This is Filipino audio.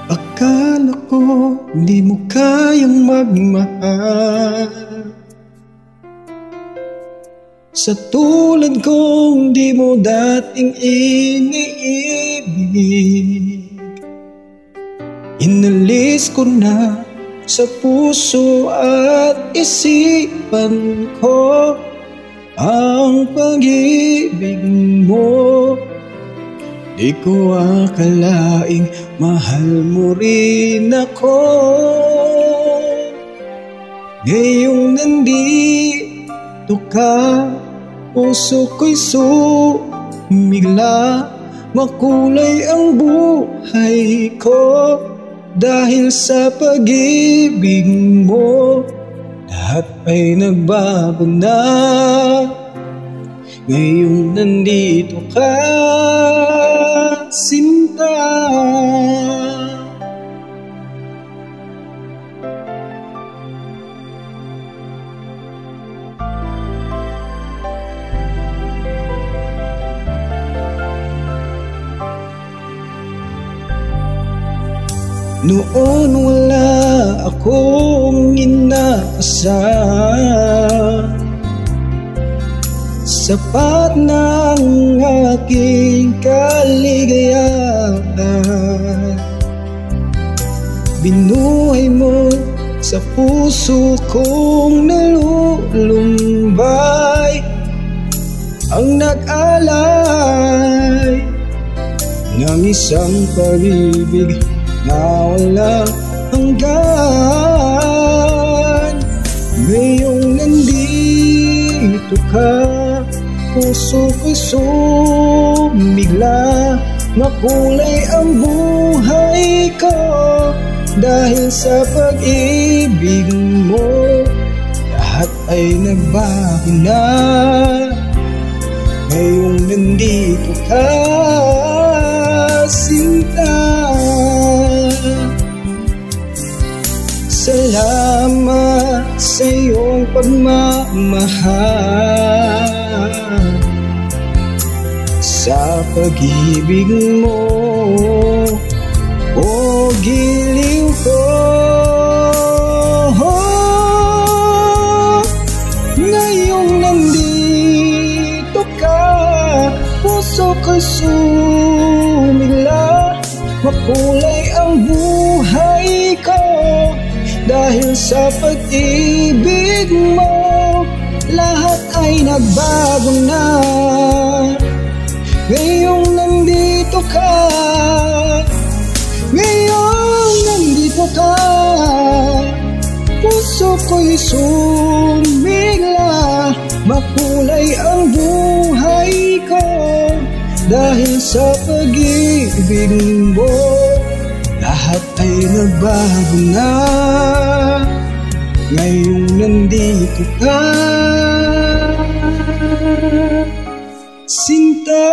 Akala ko di mo kayang magmahal, sa tulad kong di mo dating iniibig. Inalis ko na sa puso at isipan ko ang pag-ibig mo. Di ko akalaing mahal mo rin ako. Ngayong nandito ka, puso ko'y sumigla. Makulay ang buhay ko dahil sa pag-ibig mo. Lahat ay nagbago na ngayong nandito ka, sinta. Noon wala akong inaasahan, sapat ng aking kaligayahan. Binuhay mo sa puso kong nalulumbay, ang nag-alay ng isang pag-ibig na walang hanggan. Ngayong nandito ka, puso ko'y sumigla. Makulay ang buhay ko dahil sa pag-ibig mo. Lahat ay nagbago na ngayong nandito ka, sinta. Salamat sa iyong pagmamahal, sa pag-ibig mo, o giliw ko. Ngayong nandito ka, puso ko'y sumigla. Makulay ang buhay ko dahil sa pag-ibig mo. Lahat ay nagbago na ngayong nandito ka. Ngayong nandito ka, puso ko'y sumigla. Makulay ang buhay ko dahil sa pag-ibig mo. Lahat ay nagbago na ngayong nandito ka, sinta.